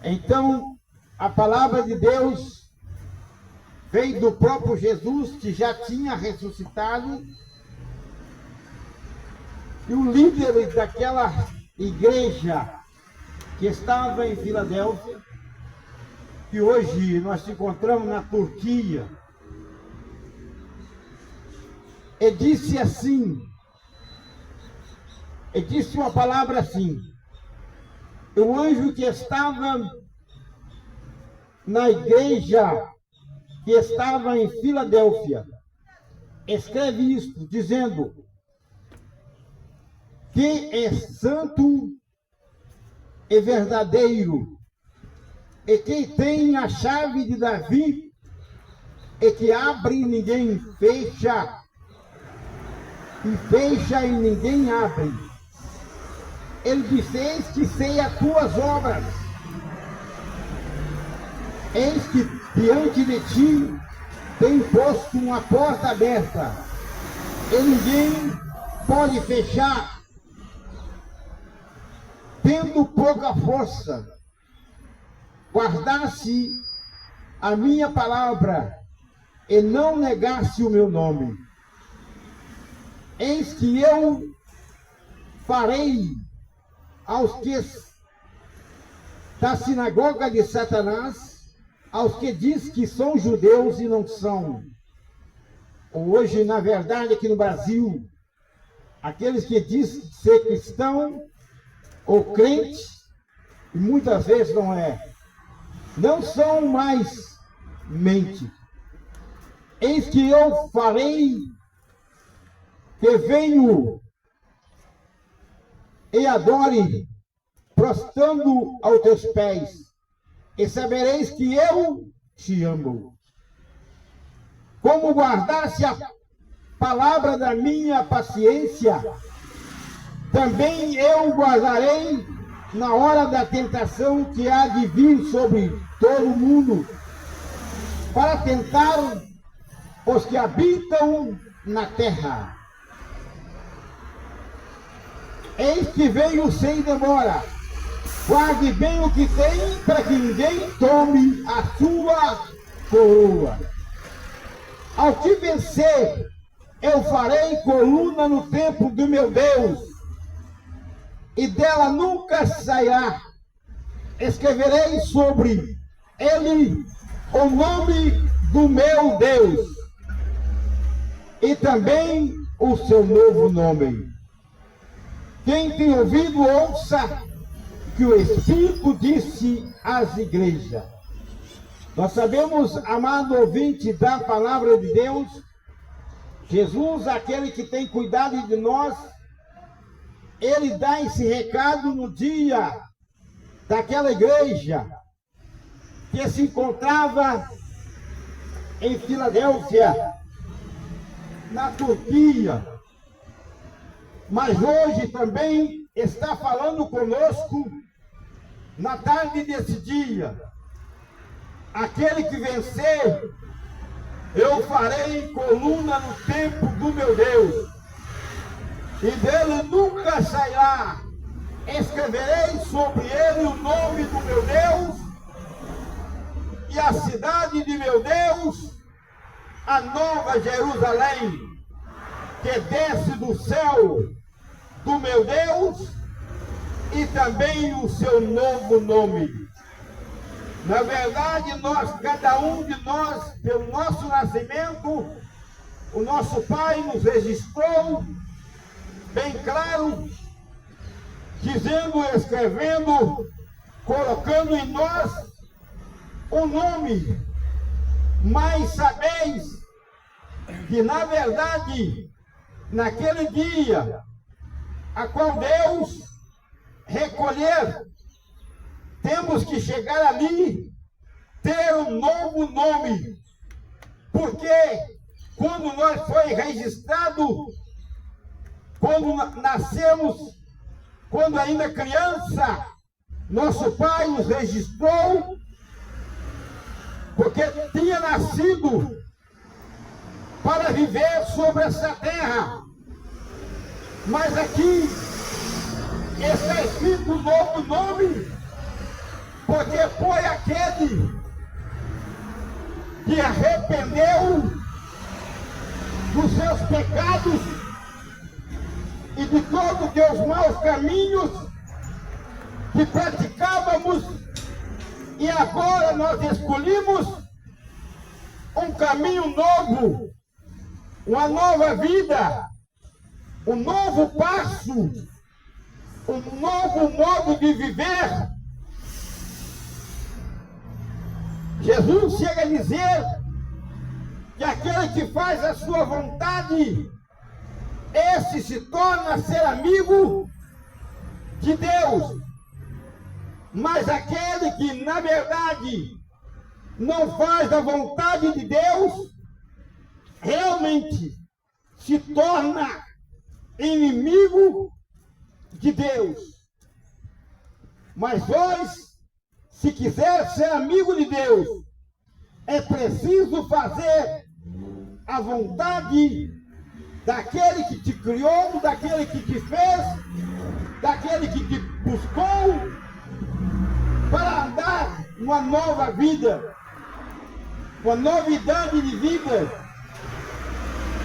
Então, a palavra de Deus veio do próprio Jesus, que já tinha ressuscitado, e o líder daquela igreja que estava em Filadélfia, que hoje nós nos encontramos na Turquia, e disse assim, e disse uma palavra assim: o anjo que estava na igreja que estava em Filadélfia escreve isto, dizendo que é santo e verdadeiro, e que tem a chave de Davi, e que abre e ninguém fecha, e fecha e ninguém abre. Ele disse: eis que sei as tuas obras, eis que diante de ti tem posto uma porta aberta, e ninguém pode fechar. Tendo pouca força, guardasse a minha palavra e não negasse o meu nome. Eis que eu farei aos que da sinagoga de Satanás, aos que diz que são judeus e não são. Hoje, na verdade, aqui no Brasil, aqueles que dizem ser cristão ou crente, e muitas vezes não é, não são mais mente. Eis que eu farei que venho e adore, prostrando aos teus pés, e sabereis que eu te amo. Como guardaste a palavra da minha paciência, também eu guardarei na hora da tentação que há de vir sobre todo o mundo, para tentar os que habitam na terra. Eis que venho sem demora. Guarde bem o que tem, para que ninguém tome a sua coroa. Ao que vencer, eu farei coluna no templo do meu Deus, e dela nunca sairá. Escreverei sobre ele o nome do meu Deus, e também o seu novo nome. Quem tem ouvido, ouça que o Espírito disse às igrejas. Nós sabemos, amado ouvinte da palavra de Deus, Jesus, aquele que tem cuidado de nós, ele dá esse recado no dia daquela igreja que se encontrava em Filadélfia, na Turquia, mas hoje também está falando conosco na tarde desse dia. Aquele que vencer, eu farei coluna no templo do meu Deus, e dele nunca sairá. Escreverei sobre ele o nome do meu Deus, e a cidade de meu Deus, a nova Jerusalém, que desce do céu do meu Deus, e também o seu novo nome. Na verdade, cada um de nós, pelo nosso nascimento, o nosso Pai nos registrou bem claro, dizendo, escrevendo, colocando em nós o nome. Mas sabeis que, na verdade, naquele dia, a qual Deus recolher, temos que chegar ali, ter um novo nome, porque quando nós foi registrado, quando nascemos, quando ainda criança, nosso pai nos registrou, porque tinha nascido para viver sobre essa terra. Mas aqui está escrito um novo nome, porque foi aquele que arrependeu dos seus pecados e de todos os teus maus caminhos que praticávamos, e agora nós escolhemos um caminho novo, uma nova vida, um novo passo, um novo modo de viver. Jesus chega a dizer que aquele que faz a sua vontade, esse se torna ser amigo de Deus. Mas aquele que, na verdade, não faz a vontade de Deus, realmente se torna inimigo de Deus. Mas nós, se quiser ser amigo de Deus, é preciso fazer a vontade daquele que te criou, daquele que te fez, daquele que te buscou, para andar uma nova vida, uma novidade de vida.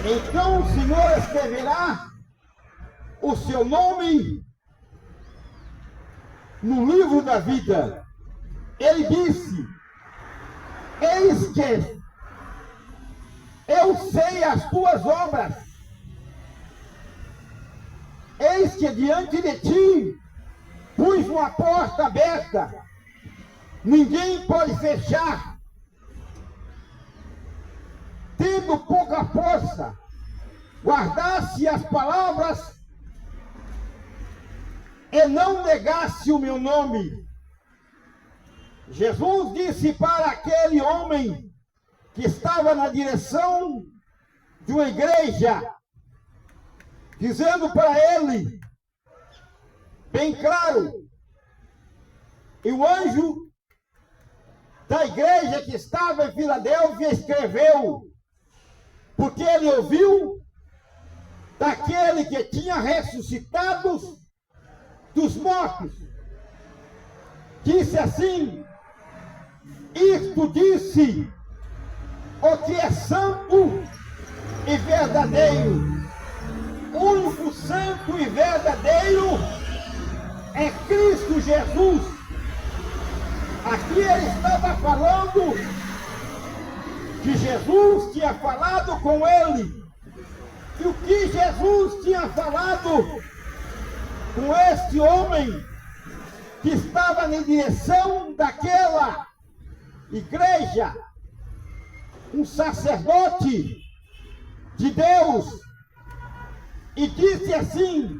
Então o Senhor escreverá o seu nome no livro da vida. Ele disse: eis que eu sei as tuas obras, eis que diante de ti pus uma porta aberta, ninguém pode fechar. Tendo pouca força, guardasse as palavras e não negasse o meu nome. Jesus disse para aquele homem que estava na direção de uma igreja, dizendo para ele, bem claro, e o anjo da igreja que estava em Filadélfia escreveu, porque ele ouviu daquele que tinha ressuscitado dos mortos. Disse assim: isto disse o que é santo e verdadeiro. O único santo e verdadeiro é Cristo Jesus. Aqui ele estava falando que Jesus tinha falado com ele. E o que Jesus tinha falado com este homem que estava na direção daquela igreja, um sacerdote de Deus, e disse assim: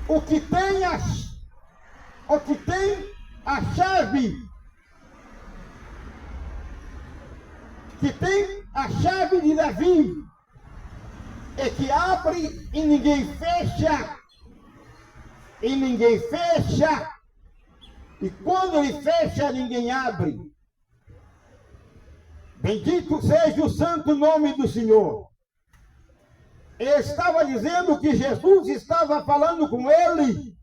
o que tem a chave, que tem a chave de Davi, e que abre e ninguém fecha, e quando ele fecha, ninguém abre. Bendito seja o santo nome do Senhor. Ele estava dizendo que Jesus estava falando com ele,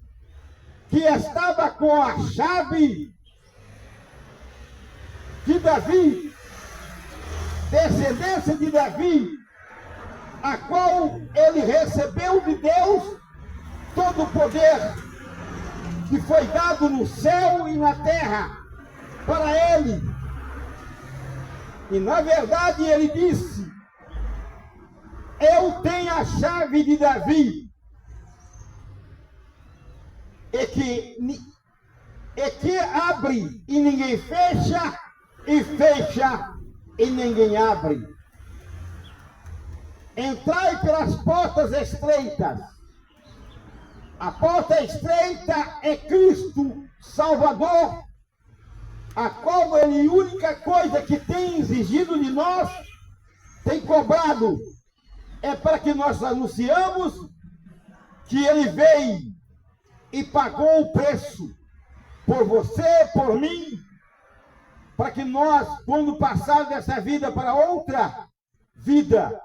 que estava com a chave de Davi, descendência de Davi, a qual ele recebeu de Deus todo o poder que foi dado no céu e na terra para ele. E na verdade ele disse: eu tenho a chave de Davi, e que abre e ninguém fecha, e fecha e ninguém abre. Entrai pelas portas estreitas. A porta estreita é Cristo Salvador, a qual ele, a única coisa que tem exigido de nós, tem cobrado, é para que nós anunciamos que ele veio e pagou o preço por você, por mim, para que nós, quando passarmos dessa vida para outra vida,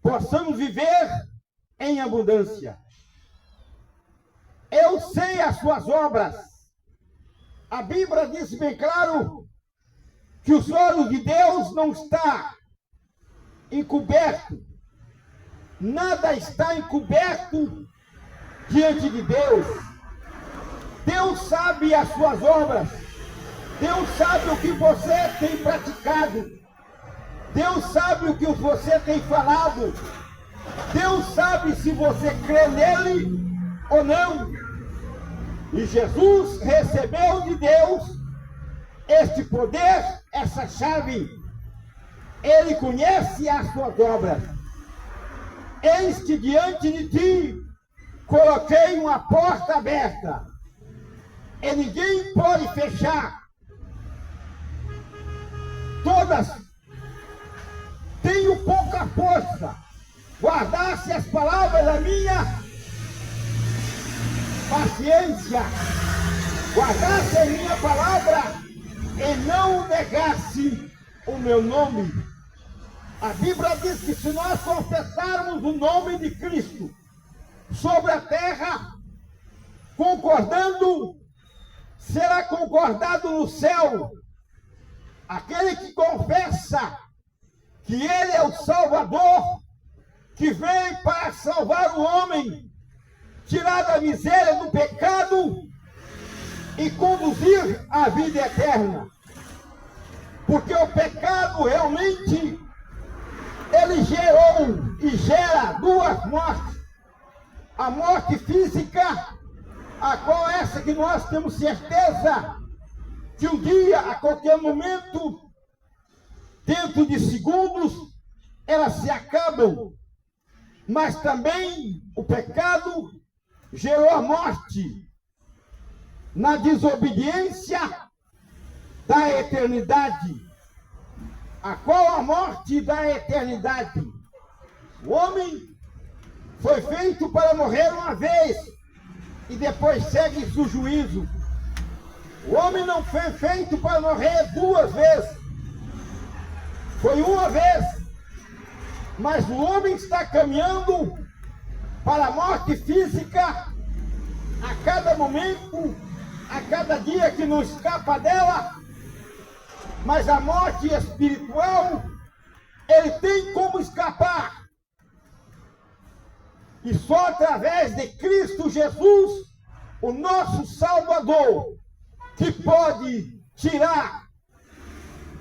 possamos viver em abundância. Eu sei as suas obras, A Bíblia diz bem claro que os olhos de Deus não estão encobertos. Nada está encoberto diante de Deus. Deus sabe as suas obras. Deus sabe o que você tem praticado. Deus sabe o que você tem falado. Deus sabe se você crê nele ou não. E Jesus recebeu de Deus este poder, essa chave. Ele conhece as suas obras. Eis que diante de ti coloquei uma porta aberta, e ninguém pode fechar. Todas tenho pouca força. Guardasse as palavras da minha paciência, guardasse a minha palavra e não negasse o meu nome. A Bíblia diz que se nós confessarmos o nome de Cristo sobre a terra, concordando, será concordado no céu. Aquele que confessa que Ele é o Salvador, que veio para salvar o homem, tirar da miséria do pecado e conduzir à vida eterna. Porque o pecado realmente, ele gerou e gera duas mortes. A morte física, a qual essa que nós temos certeza que um dia, a qualquer momento, dentro de segundos, elas se acabam. Mas também o pecado gerou a morte na desobediência da eternidade. A qual a morte da eternidade? O homem foi feito para morrer uma vez e depois segue o juízo. O homem não foi feito para morrer duas vezes. Foi uma vez. Mas o homem está caminhando para a morte física a cada momento, a cada dia que não escapa dela. Mas a morte espiritual, ele tem como escapar. E só através de Cristo Jesus, o nosso Salvador, que pode tirar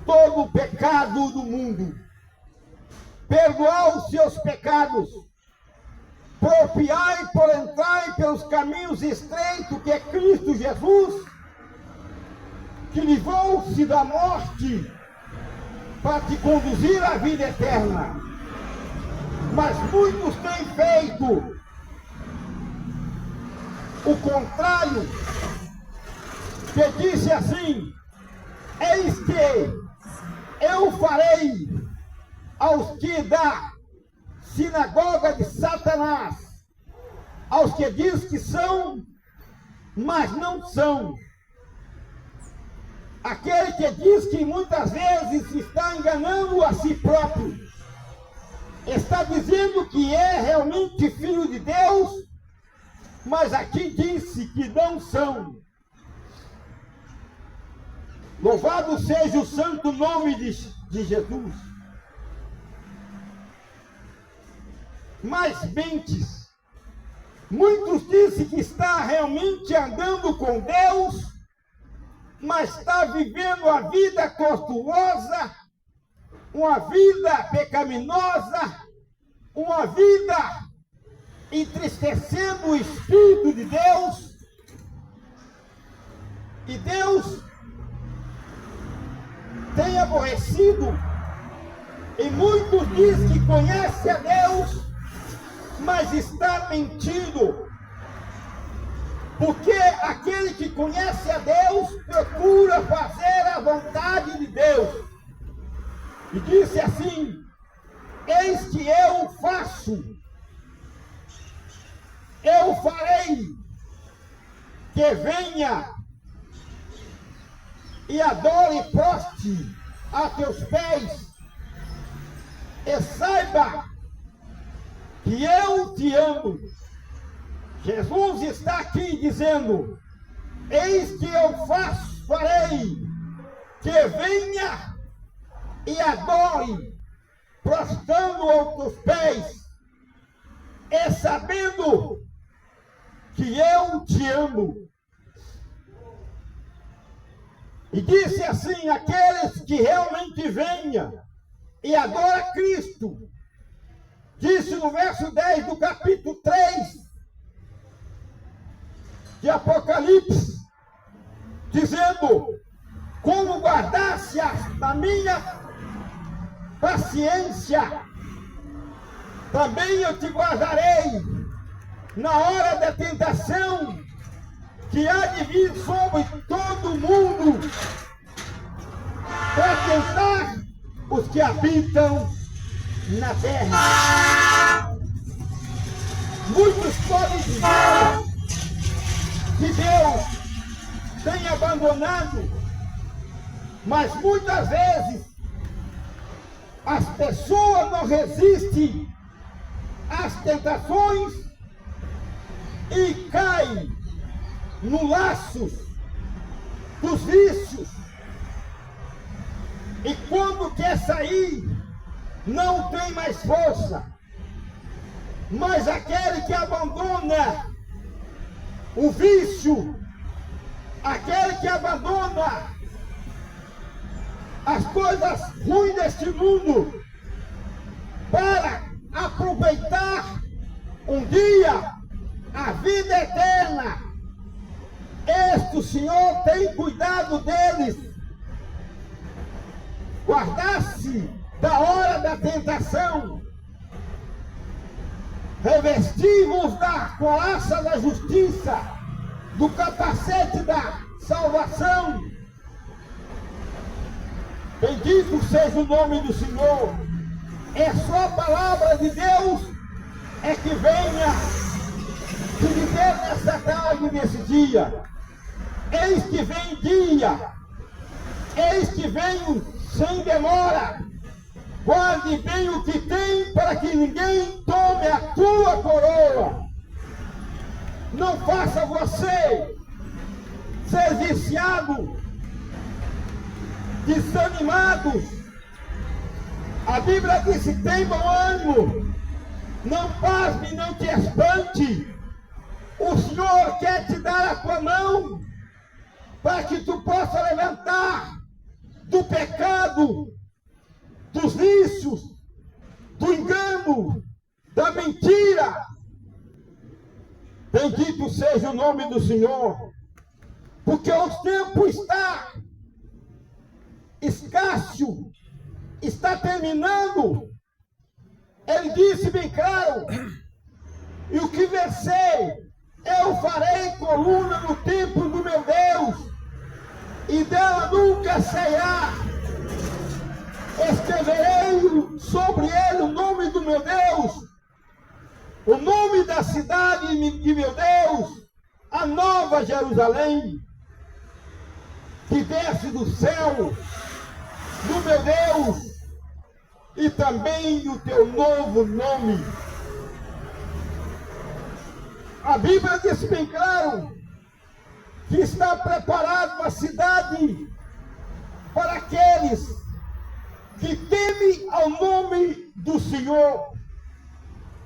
todo o pecado do mundo. Perdoar os seus pecados, propiar por entrar pelos caminhos estreitos que é Cristo Jesus, que livrou-se da morte para te conduzir à vida eterna. Mas muitos têm feito o contrário, que disse assim: eis que eu farei aos que da sinagoga de Satanás, aos que diz que são, mas não são. Aquele que diz que muitas vezes está enganando a si próprio, está dizendo que é realmente filho de Deus, mas aqui disse que não são. Louvado seja o santo nome de Jesus. Mas mentes, muitos dizem que está realmente andando com Deus, mas está vivendo a vida tortuosa, uma vida pecaminosa, uma vida entristecendo o Espírito de Deus. E Deus tem aborrecido, e muitos dizem que conhecem a Deus, mas está mentindo. Porque aquele que conhece a Deus procura fazer a vontade de Deus. E disse assim: eis que eu faço, eu farei que venha e adore e proste a teus pés, e saiba que eu te amo. Jesus está aqui dizendo: eis que eu faço farei que venha e adore, prostrando aos teus pés, e sabendo que eu te amo. E disse assim: aqueles que realmente venham e adora Cristo, disse no verso 10 do capítulo 3 de Apocalipse, dizendo: como guardasse a minha paciência, também eu te guardarei na hora da tentação que há de vir sobre todo o mundo, para tentar os que habitam na terra. Muitos podem dizer que Deus tem abandonado, mas muitas vezes as pessoas não resistem às tentações e caem no laço dos vícios. E quando quer sair, não tem mais força. Mas aquele que abandona o vício, aquele que abandona as coisas ruins deste mundo para aproveitar um dia a vida eterna, este o Senhor tem cuidado deles. Guardar-se da hora da tentação, revestir-vos da couraça da justiça, do capacete da salvação. Bendito seja o nome do Senhor. É só a palavra de Deus é que venha te dizer nessa tarde, nesse dia: eis que vem dia, eis que venho sem demora. Guarde bem o que tem, para que ninguém tome a tua coroa. Não faça você ser viciado, desanimado. A Bíblia diz: tem bom ânimo, não pasme, não te espante. O Senhor quer te dar a tua mão, para que tu possa levantar do pecado, dos vícios, do engano, da mentira. Bendito seja o nome do Senhor, porque o tempo está escasso, está terminando. Ele disse bem claro: e o que vencer, eu farei coluna no templo do meu Deus, e dela nunca sairá. Escreverei sobre ele o nome do meu Deus, o nome da cidade de meu Deus, a nova Jerusalém, que desce do céu, do meu Deus, e também o teu novo nome. A Bíblia diz bem claro que está preparado a cidade para aqueles que teme ao nome do Senhor.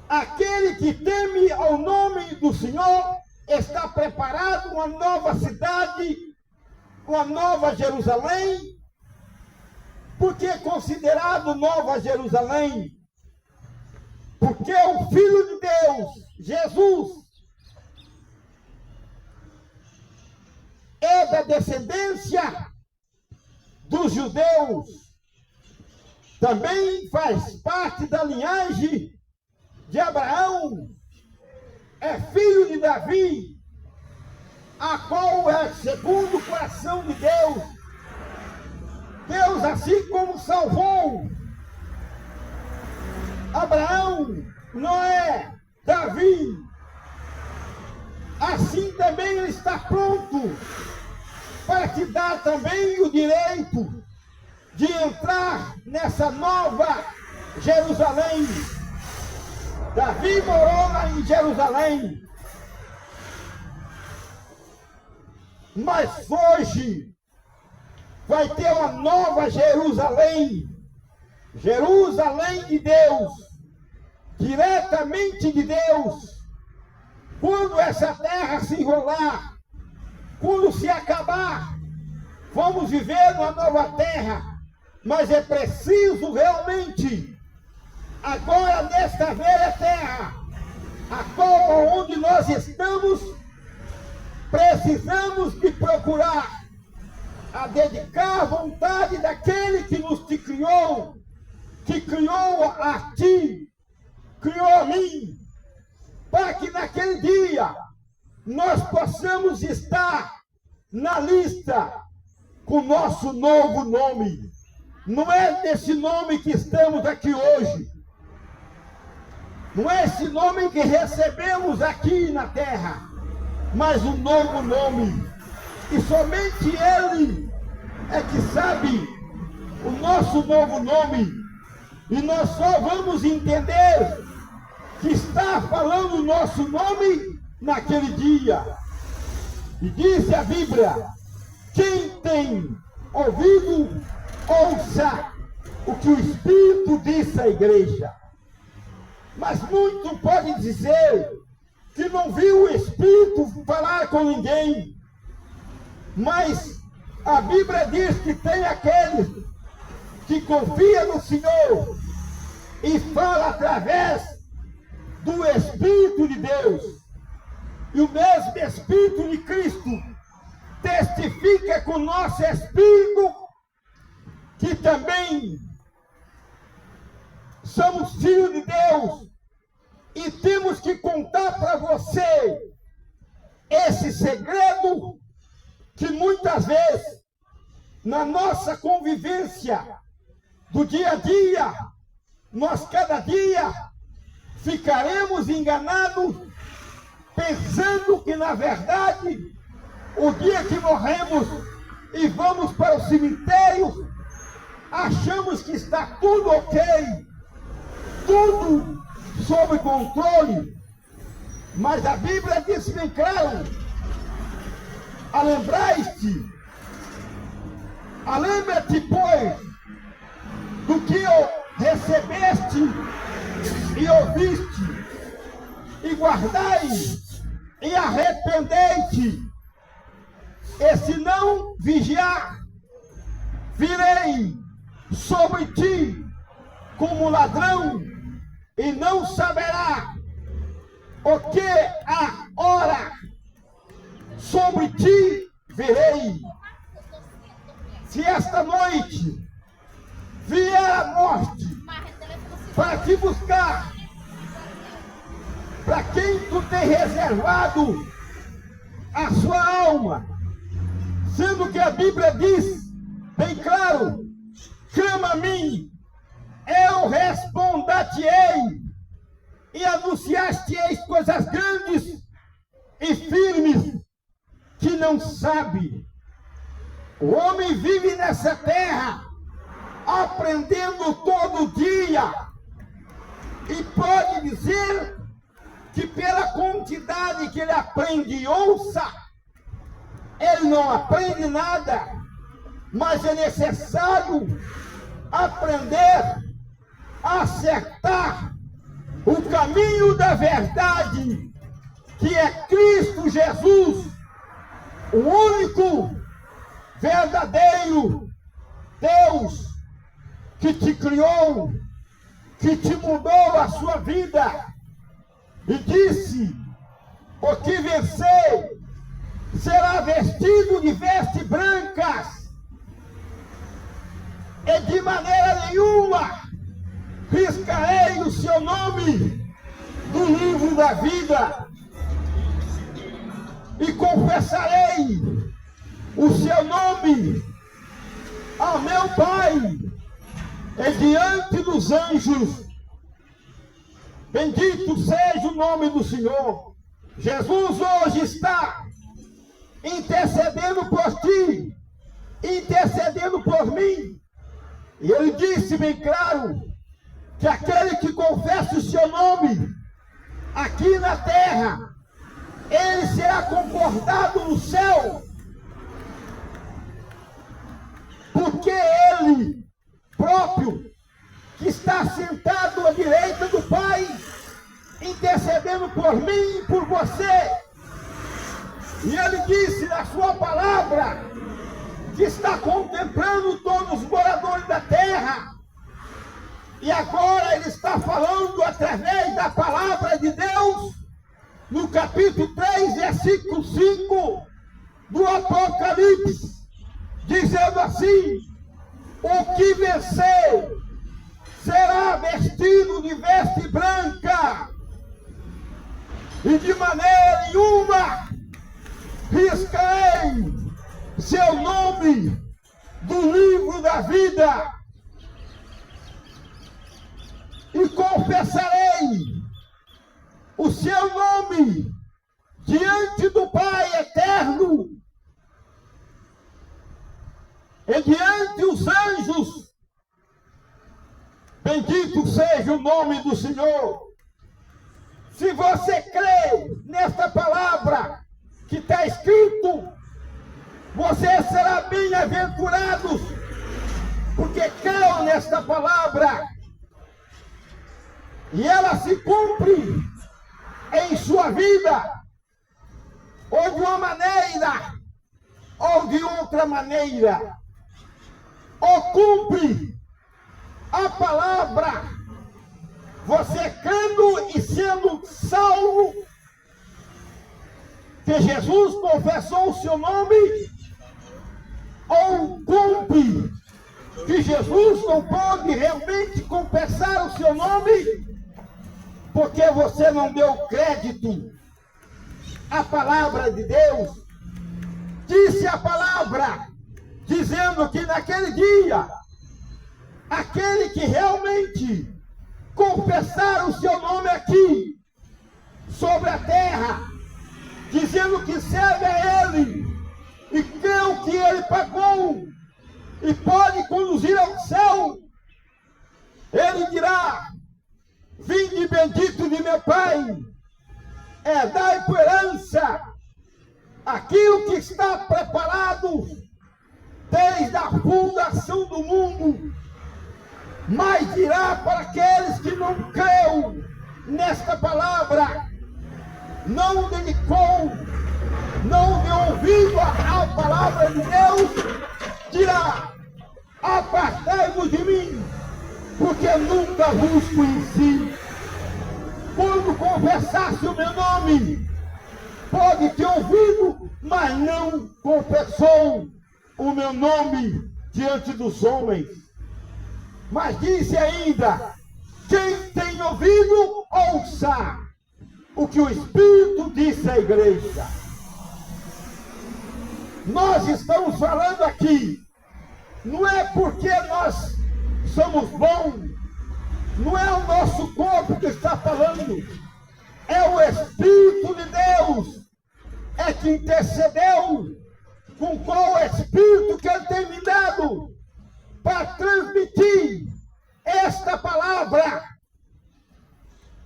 Aquele que teme ao nome do Senhor está preparado uma nova cidade, uma nova Jerusalém. Porque é considerado Nova Jerusalém? Porque o Filho de Deus, Jesus, é da descendência dos judeus, também faz parte da linhagem de Abraão, é filho de Davi, a qual é segundo o coração de Deus. Deus, assim como salvou Abraão, Noé, Davi, assim também ele está pronto para te dar também o direito de entrar nessa nova Jerusalém. Davi morou lá em Jerusalém, mas hoje vai ter uma nova Jerusalém, Jerusalém de Deus, diretamente de Deus. Quando essa terra se enrolar, quando se acabar, vamos viver numa nova terra, mas é preciso realmente, agora nesta velha terra, a qual onde nós estamos, precisamos de procurar a dedicar a vontade daquele que nos te criou, que criou a ti, criou a mim, para que naquele dia nós possamos estar na lista com nosso novo nome. Não é desse nome que estamos aqui hoje, não é esse nome que recebemos aqui na terra, mas um novo nome. E somente Ele é que sabe o nosso novo nome. E nós só vamos entender que está falando o nosso nome naquele dia. E disse a Bíblia: quem tem ouvido, ouça o que o Espírito disse à igreja. Mas muito pode dizer que não viu o Espírito falar com ninguém. Mas a Bíblia diz que tem aquele que confia no Senhor e fala através do Espírito de Deus. E o mesmo Espírito de Cristo testifica com o nosso Espírito que também somos filhos de Deus. E temos que contar para você esse segredo que muitas vezes, na nossa convivência do dia a dia, nós cada dia ficaremos enganados, pensando que na verdade, o dia que morremos e vamos para o cemitério, achamos que está tudo ok, tudo sob controle. Mas a Bíblia diz bem claro: lembra-te, pois, do que recebeste e ouviste, e guardai, e arrependei-te. E se não vigiar, virei sobre ti como ladrão, e não saberá o que a hora sobre ti virei. Se esta noite vier a morte para te buscar, para quem tu tem reservado a sua alma, sendo que a Bíblia diz bem claro: clama a mim, eu responder-te-ei, e anunciar-te-eis coisas grandes e firmes que não sabe. O homem vive nessa terra aprendendo todo dia, e pode dizer que pela quantidade que ele aprende e ouça, ele não aprende nada. Mas é necessário aprender a acertar o caminho da verdade, que é Cristo Jesus, o único verdadeiro Deus que te criou, que te mudou a sua vida, e disse: o que vencer será vestido de vestes brancas, e de maneira nenhuma riscarei o seu nome do livro da vida, e confessarei o seu nome ao meu Pai e diante dos anjos. Bendito seja o nome do Senhor. Jesus hoje está intercedendo por ti, intercedendo por mim. E ele disse bem claro que aquele que confessa o seu nome aqui na terra, ele será concordado no céu. intercedendo por mim e por você. E ele disse na sua palavra que está contemplando todos os moradores da terra. E agora ele está falando através da palavra de Deus, no capítulo 3, versículo 5 do Apocalipse, dizendo assim: o que vencer será vestido de veste branca, e de maneira nenhuma riscarei seu nome do livro da vida, e confessarei o seu nome diante do Pai eterno e diante os anjos. Bendito seja o nome do Senhor. Se você crê nesta palavra que está escrito, você será bem-aventurado, porque creu nesta palavra e ela se cumpre em sua vida, ou de uma maneira, ou de outra maneira, ou cumpre a palavra, você crendo e sendo salvo, que Jesus confessou o seu nome, ou cumpre que Jesus não pode realmente confessar o seu nome, porque você não deu crédito à palavra de Deus. Disse a palavra, dizendo que naquele dia, aquele que realmente confessar o seu nome aqui, sobre a terra, dizendo que serve a Ele, e creu que Ele pagou, e pode conduzir ao céu, Ele dirá: vinde bendito de meu Pai, dai por herança aquilo que está preparado desde a fundação do mundo. Mas dirá para aqueles que não creu nesta palavra, não dedicou, não deu ouvido à palavra de Deus, dirá: apartai-vos de mim, porque nunca vos conheci. Quando confessasse o meu nome, pode ter ouvido, mas não confessou o meu nome diante dos homens. Mas disse ainda: quem tem ouvido, ouça o que o Espírito disse à igreja. Nós estamos falando aqui, não é porque nós somos bons, não é o nosso corpo que está falando, é o Espírito de Deus, é que intercedeu com qual Espírito que Ele tem me dado para transmitir esta palavra.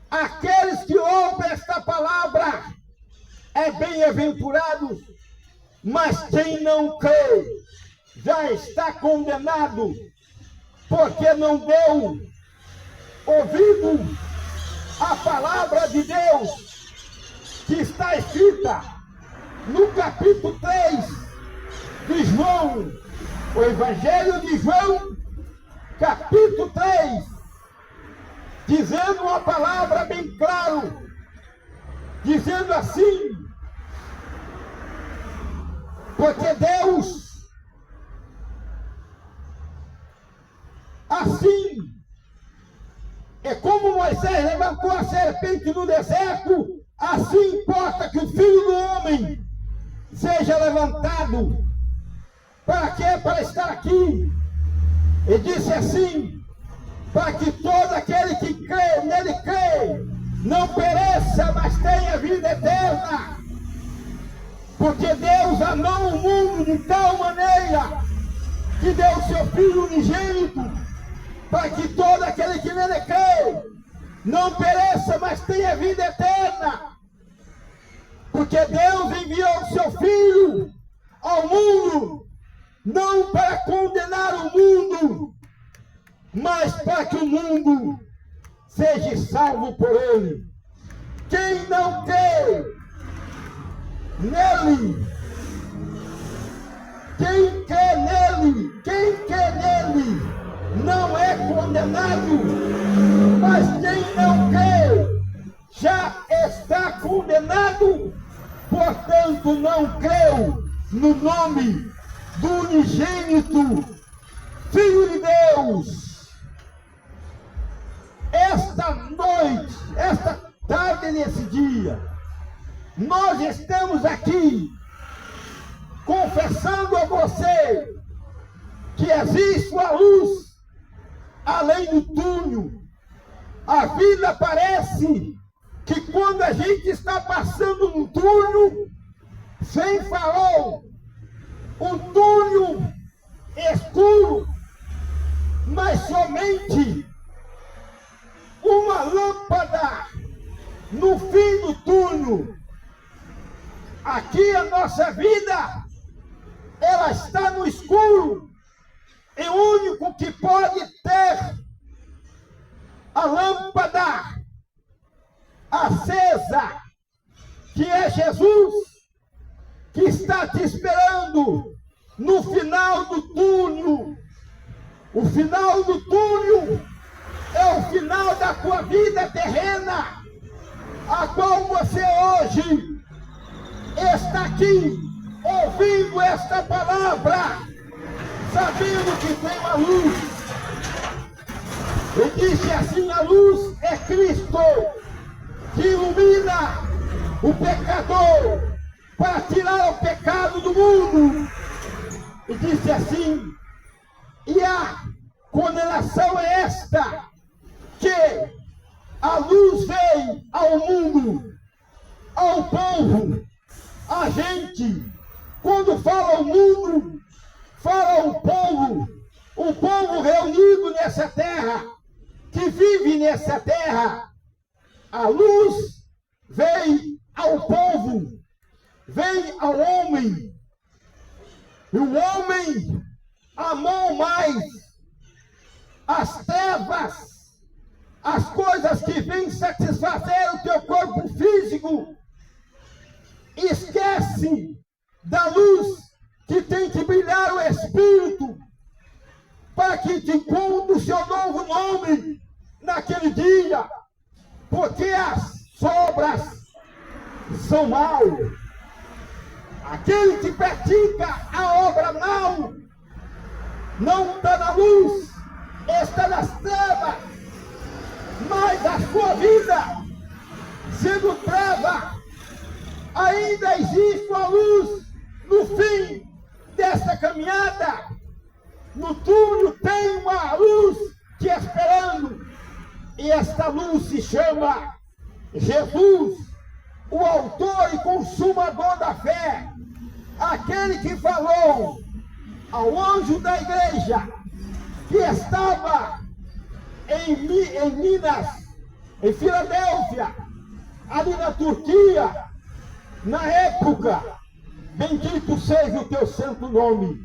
Aqueles que ouvem esta palavra é bem-aventurados, mas quem não crê já está condenado, porque não deu ouvido à palavra de Deus que está escrita no capítulo 3 de João, o Evangelho de João, capítulo 3, dizendo uma palavra bem clara, dizendo assim: porque Deus assim é como Moisés levantou a serpente no deserto, assim importa que o Filho do Homem seja levantado. Para quê? Para estar aqui. E disse assim: para que todo aquele que crê, nele crê, não pereça, mas tenha vida eterna. Porque Deus amou o mundo de tal maneira que deu o seu Filho unigênito, para que todo aquele que nele crê não pereça, mas tenha vida eterna. Porque Deus enviou o seu Filho ao mundo, não para condenar o mundo, mas para que o mundo seja salvo por ele. quem não crê nele, quem crê nele não é condenado, mas quem não crê já está condenado, portanto não creu no nome do unigênito Filho de Deus. Esta noite, esta tarde desse dia, nós estamos aqui confessando a você que existe uma luz além do túnel. A vida parece que quando a gente está passando num túnel sem farol, um túnel escuro, mas somente uma lâmpada no fim do túnel. Aqui a nossa vida, ela está no escuro, e o único que pode ter a lâmpada acesa, que é Jesus, que está te esperando no final do túnel. O final do túnel é o final da tua vida terrena, a qual você hoje está aqui ouvindo esta palavra, sabendo que tem uma luz. E disse assim: a luz é Cristo, que ilumina o pecador para tirar o pecado do mundo. E disse assim: e a condenação é esta, que a luz veio ao mundo, ao povo, a gente. Quando fala o mundo, fala o povo reunido nessa terra, que vive nessa terra. A luz vem ao povo, vem ao homem, e o homem amou mais as trevas, as coisas que vêm satisfazer o teu corpo físico. Esquece da luz que tem que brilhar o Espírito, para que te encontre o seu novo nome naquele dia, porque as obras são mal. Aquele que pratica a obra mal não está na luz, está nas trevas. Mas a sua vida, sendo treva, ainda existe uma luz no fim desta caminhada. No túnel tem uma luz te esperando, e esta luz se chama Jesus, o autor e consumador da fé, aquele que falou ao anjo da igreja que estava em Minas, em Filadélfia, ali na Turquia, na época: bendito seja o teu santo nome,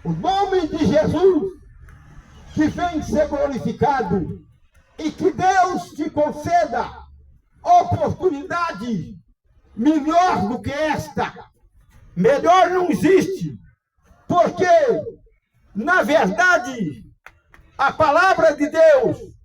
o nome de Jesus, que vem ser glorificado, e que Deus te conceda oportunidade melhor do que esta. Melhor não existe, porque, na verdade, a palavra de Deus